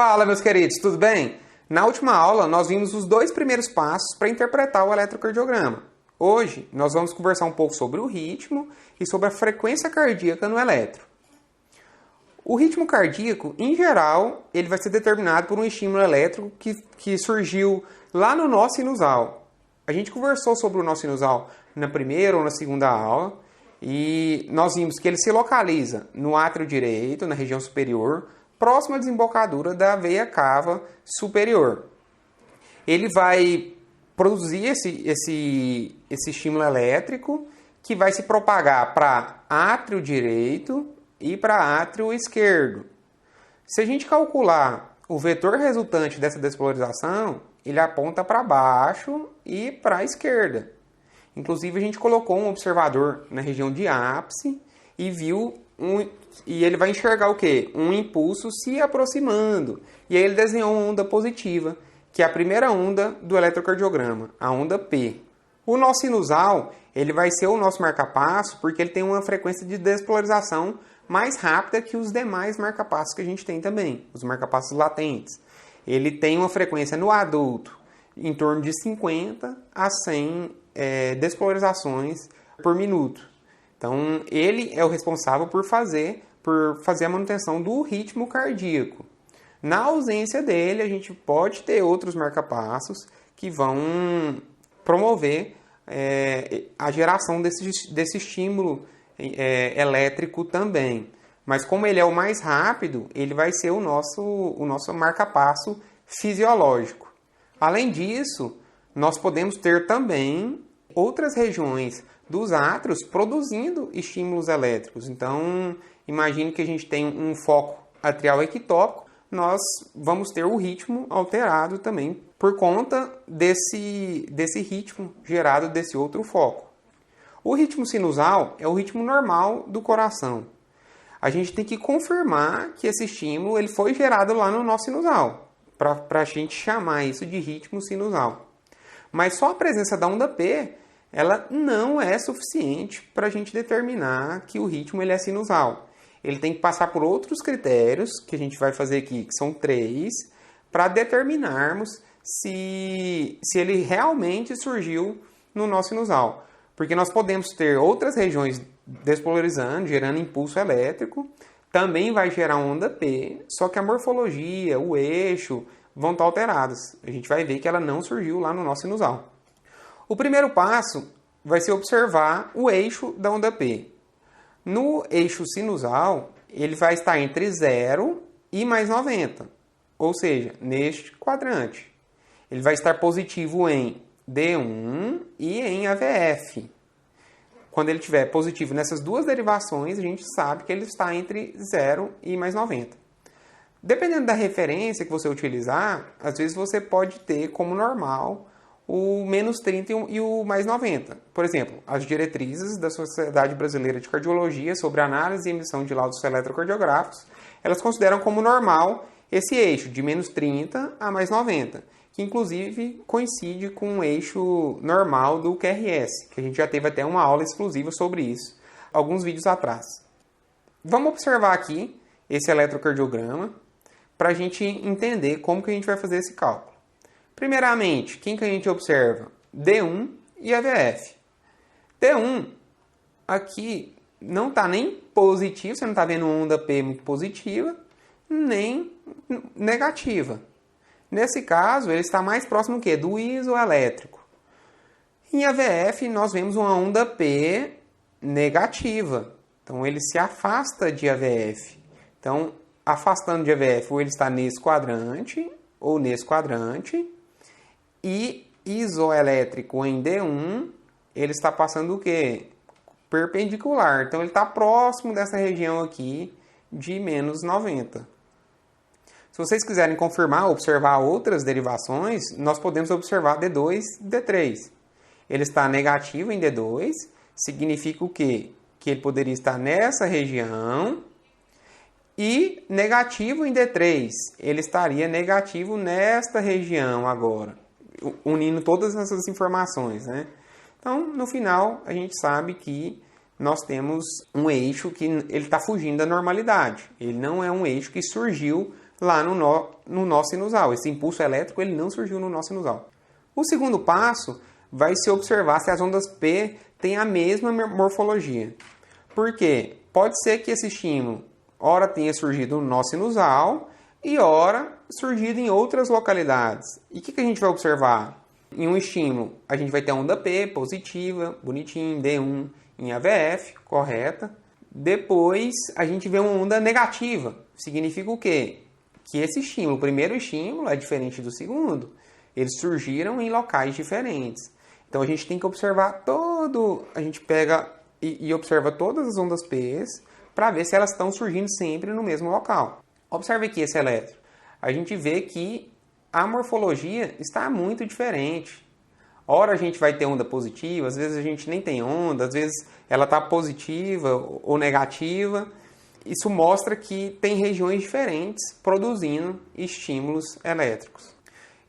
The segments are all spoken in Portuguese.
Fala, meus queridos, tudo bem? Na última aula, nós vimos os dois primeiros passos para interpretar o eletrocardiograma. Hoje, nós vamos conversar um pouco sobre o ritmo e sobre a frequência cardíaca no eletro. O ritmo cardíaco, em geral, ele vai ser determinado por um estímulo elétrico que surgiu lá no nó sinusal. A gente conversou sobre o nó sinusal na primeira ou na segunda aula e nós vimos que ele se localiza no átrio direito, na região superior, próximo à desembocadura da veia cava superior. Ele vai produzir esse estímulo elétrico que vai se propagar para átrio direito e para átrio esquerdo. Se a gente calcular o vetor resultante dessa despolarização, ele aponta para baixo e para a esquerda. Inclusive, a gente colocou um observador na região de ápice e viu e ele vai enxergar o quê? Um impulso se aproximando. E aí ele desenhou uma onda positiva, que é a primeira onda do eletrocardiograma, a onda P. O nó sinusal, ele vai ser o nosso marca-passo porque ele tem uma frequência de despolarização mais rápida que os demais marca-passos que a gente tem também, os marca-passos latentes. Ele tem uma frequência no adulto em torno de 50 a 100 despolarizações por minuto. Então, ele é o responsável por fazer a manutenção do ritmo cardíaco. Na ausência dele, a gente pode ter outros marca-passos que vão promover a geração desse estímulo elétrico também. Mas como ele é o mais rápido, ele vai ser o nosso marca-passo fisiológico. Além disso, nós podemos ter também outras regiões dos átrios produzindo estímulos elétricos. Então, imagine que a gente tem um foco atrial ectópico, nós vamos ter o ritmo alterado também por conta desse ritmo gerado desse outro foco. O ritmo sinusal é o ritmo normal do coração. A gente tem que confirmar que esse estímulo ele foi gerado lá no nó sinusal, para a gente chamar isso de ritmo sinusal. Mas só a presença da onda P ela não é suficiente para a gente determinar que o ritmo ele é sinusal. Ele tem que passar por outros critérios, que a gente vai fazer aqui, que são 3, para determinarmos se ele realmente surgiu no nó sinusal. Porque nós podemos ter outras regiões despolarizando, gerando impulso elétrico, também vai gerar onda P, só que a morfologia, o eixo vão estar alterados. A gente vai ver que ela não surgiu lá no nó sinusal. O primeiro passo vai ser observar o eixo da onda P. No eixo sinusal, ele vai estar entre 0 e mais 90, ou seja, neste quadrante. Ele vai estar positivo em D1 e em AVF. Quando ele estiver positivo nessas duas derivações, a gente sabe que ele está entre 0 e mais 90. Dependendo da referência que você utilizar, às vezes você pode ter como normal o menos 30 e o mais 90. Por exemplo, as diretrizes da Sociedade Brasileira de Cardiologia sobre análise e emissão de laudos eletrocardiográficos, elas consideram como normal esse eixo de menos 30 a mais 90, que inclusive coincide com o eixo normal do QRS, que a gente já teve até uma aula exclusiva sobre isso, alguns vídeos atrás. Vamos observar aqui esse eletrocardiograma para a gente entender como que a gente vai fazer esse cálculo. Primeiramente, quem que a gente observa? D1 e AVF. D1, aqui, não está nem positivo, você não está vendo onda P muito positiva, nem negativa. Nesse caso, ele está mais próximo do quê? Do isoelétrico. Em AVF, nós vemos uma onda P negativa. Então, ele se afasta de AVF. Então, afastando de AVF, ou ele está nesse quadrante, ou nesse quadrante. E isoelétrico em D1, ele está passando o quê? Perpendicular. Então, ele está próximo dessa região aqui de menos 90. Se vocês quiserem confirmar, observar outras derivações, nós podemos observar D2 e D3. Ele está negativo em D2, significa o quê? Que ele poderia estar nessa região. E negativo em D3, ele estaria negativo nesta região agora, unindo todas essas informações, né? Então, no final, a gente sabe que nós temos um eixo que ele está fugindo da normalidade. Ele não é um eixo que surgiu lá no nó sinusal. Esse impulso elétrico ele não surgiu no nó sinusal. O segundo passo vai se observar se as ondas P têm a mesma morfologia. Por quê? Pode ser que esse estímulo ora tenha surgido no nó sinusal e ora surgido em outras localidades. E o que a gente vai observar? Em um estímulo, a gente vai ter a onda P positiva, bonitinho, D1 em AVF, correta. Depois, a gente vê uma onda negativa. Significa o quê? Que esse estímulo, o primeiro estímulo, é diferente do segundo. Eles surgiram em locais diferentes. Então, a gente tem que observar a gente pega e observa todas as ondas P para ver se elas estão surgindo sempre no mesmo local. Observe aqui esse elétron. A gente vê que a morfologia está muito diferente. Ora a gente vai ter onda positiva, às vezes a gente nem tem onda, às vezes ela está positiva ou negativa. Isso mostra que tem regiões diferentes produzindo estímulos elétricos.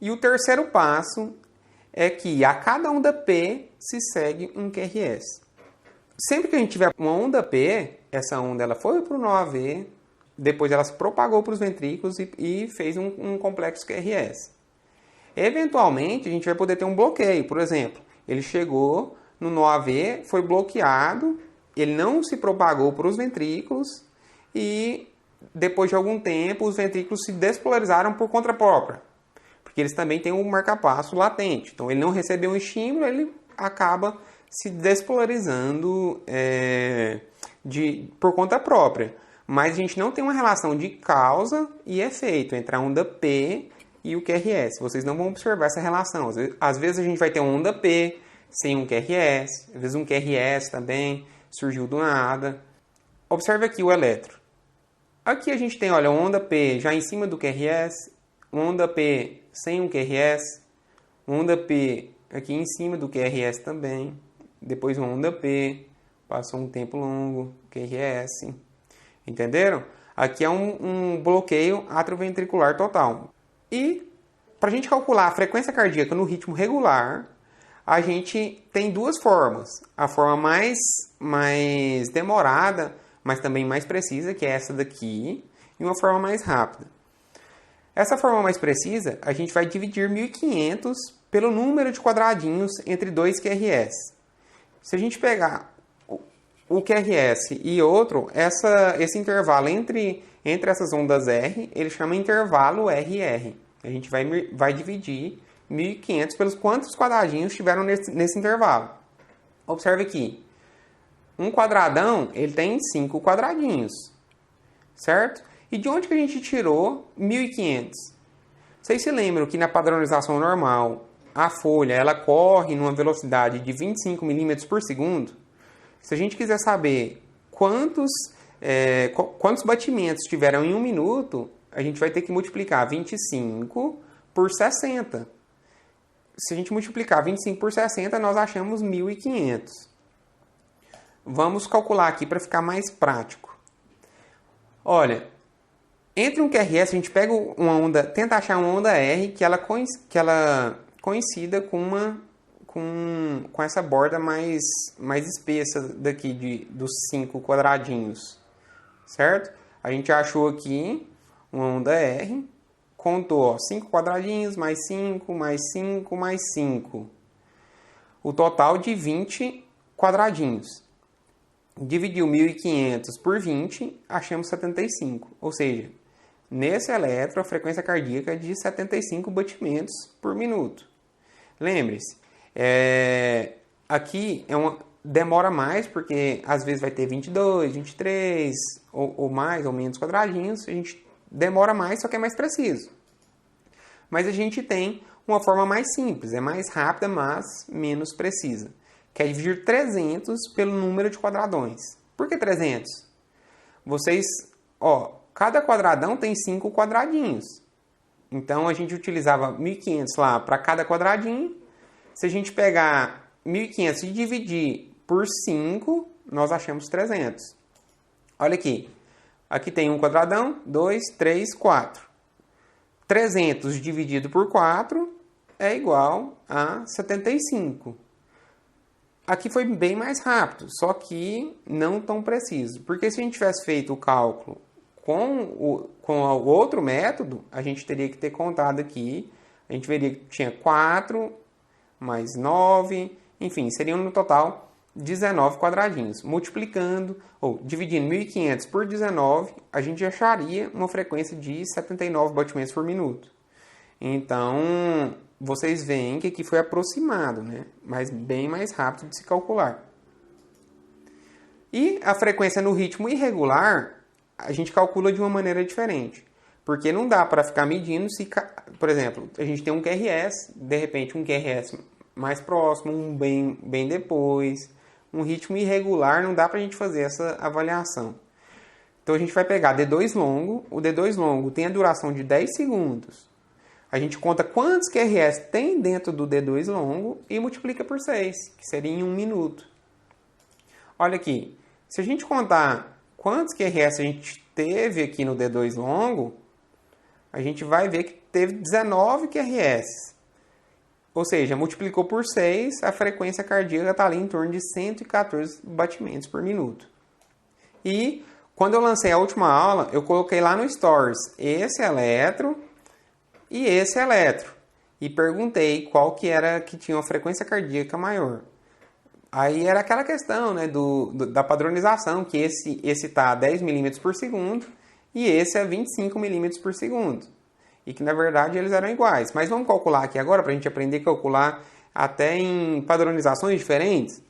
E o terceiro passo é que a cada onda P se segue um QRS. Sempre que a gente tiver uma onda P, essa onda ela foi para o nó AV, depois ela se propagou para os ventrículos e fez um complexo QRS. Eventualmente, a gente vai poder ter um bloqueio. Por exemplo, ele chegou no nó AV, foi bloqueado, ele não se propagou para os ventrículos e depois de algum tempo os ventrículos se despolarizaram por conta própria. Porque eles também têm um marcapasso latente. Então, ele não recebeu um estímulo, ele acaba se despolarizando por conta própria. Mas a gente não tem uma relação de causa e efeito entre a onda P e o QRS. Vocês não vão observar essa relação. Às vezes a gente vai ter uma onda P sem um QRS, às vezes um QRS também surgiu do nada. Observe aqui o elétron. Aqui a gente tem, olha, uma onda P já em cima do QRS, uma onda P sem um QRS, uma onda P aqui em cima do QRS também, depois uma onda P, passou um tempo longo, QRS. Entenderam? Aqui é um bloqueio atrioventricular total. E para a gente calcular a frequência cardíaca no ritmo regular, a gente tem duas formas. A forma mais demorada, mas também mais precisa, que é essa daqui, e uma forma mais rápida. Essa forma mais precisa, a gente vai dividir 1.500 pelo número de quadradinhos entre dois QRS. Se a gente pegar o QRS e outro, esse intervalo entre essas ondas R, ele chama intervalo RR. A gente vai dividir 1.500 pelos quantos quadradinhos tiveram nesse intervalo. Observe aqui. Um quadradão, ele tem 5 quadradinhos, certo? E de onde que a gente tirou 1.500? Vocês se lembram que na padronização normal, a folha ela corre numa velocidade de 25 mm por segundo? Se a gente quiser saber quantos batimentos tiveram em 1 minuto, a gente vai ter que multiplicar 25 por 60. Se a gente multiplicar 25 por 60, nós achamos 1.500. Vamos calcular aqui para ficar mais prático. Olha, entre um QRS, a gente pega uma onda, tenta achar uma onda R que ela coincida com essa borda mais espessa daqui dos 5 quadradinhos, certo? A gente achou aqui uma onda R, contou 5 quadradinhos, mais 5, mais 5, mais 5. O total de 20 quadradinhos. Dividiu 1.500 por 20, achamos 75. Ou seja, nesse elétron, a frequência cardíaca é de 75 batimentos por minuto. Lembre-se, aqui demora mais, porque às vezes vai ter 22, 23, ou mais ou menos quadradinhos. A gente demora mais, só que é mais preciso. Mas a gente tem uma forma mais simples, é mais rápida, mas menos precisa. Que é dividir 300 pelo número de quadradões. Por que 300? Cada quadradão tem 5 quadradinhos. Então, a gente utilizava 1.500 lá para cada quadradinho. Se a gente pegar 1.500 e dividir por 5, nós achamos 300. Olha aqui. Aqui tem um quadradão, 2, 3, 4. 300 dividido por 4 é igual a 75. aqui foi bem mais rápido, só que não tão preciso. Porque se a gente tivesse feito o cálculo com o outro método, a gente teria que ter contado aqui. A gente veria que tinha 4 mais 9, enfim, seriam no total 19 quadradinhos. Multiplicando, ou dividindo 1.500 por 19, a gente acharia uma frequência de 79 batimentos por minuto. Então, vocês veem que aqui foi aproximado, né? Mas bem mais rápido de se calcular. E a frequência no ritmo irregular, a gente calcula de uma maneira diferente. Porque não dá para ficar medindo se, por exemplo, a gente tem um QRS, de repente um QRS mais próximo, um bem depois, um ritmo irregular, não dá para a gente fazer essa avaliação. Então a gente vai pegar D2 longo, o D2 longo tem a duração de 10 segundos. A gente conta quantos QRS tem dentro do D2 longo e multiplica por 6, que seria em 1 minuto. Olha aqui, se a gente contar quantos QRS a gente teve aqui no D2 longo, a gente vai ver que teve 19 QRS. Ou seja, multiplicou por 6, a frequência cardíaca está ali em torno de 114 batimentos por minuto. E quando eu lancei a última aula, eu coloquei lá no Stories esse eletro e esse eletro. E perguntei qual que era que tinha uma frequência cardíaca maior. Aí era aquela questão, né, da padronização, que esse está a 10 milímetros por segundo e esse é 25 milímetros por segundo. E que, na verdade, eles eram iguais. Mas vamos calcular aqui agora, para a gente aprender a calcular até em padronizações diferentes.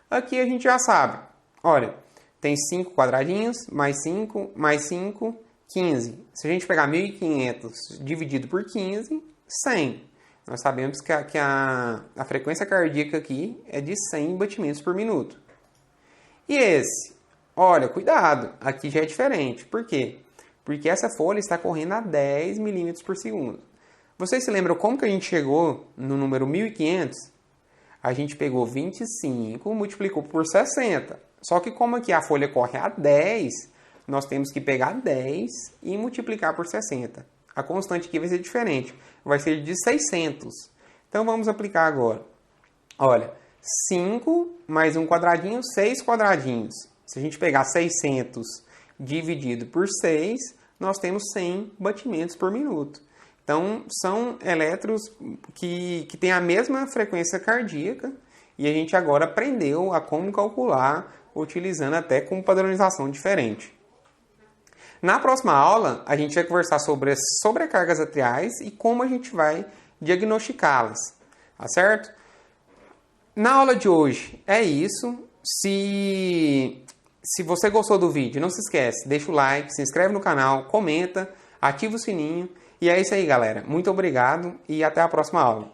Aqui a gente já sabe. Olha, tem 5 quadradinhos, mais 5, 15. Se a gente pegar 1.500 dividido por 15, 100. Nós sabemos que a frequência cardíaca aqui é de 100 batimentos por minuto. E esse? Olha, cuidado, aqui já é diferente. Por quê? Porque essa folha está correndo a 10 milímetros por segundo. Vocês se lembram como que a gente chegou no número 1.500? A gente pegou 25, multiplicou por 60. Só que como aqui a folha corre a 10, nós temos que pegar 10 e multiplicar por 60. A constante aqui vai ser diferente. Vai ser de 600. Então vamos aplicar agora. Olha, 5 mais um quadradinho, 6 quadradinhos. Se a gente pegar 600 dividido por 6, nós temos 100 batimentos por minuto. Então, são elétrons que têm a mesma frequência cardíaca e a gente agora aprendeu a como calcular utilizando até com padronização diferente. Na próxima aula, a gente vai conversar sobre as sobrecargas atriais e como a gente vai diagnosticá-las, tá certo? Na aula de hoje é isso. Se você gostou do vídeo, não se esquece, deixa o like, se inscreve no canal, comenta, ativa o sininho. E é isso aí, galera. Muito obrigado e até a próxima aula.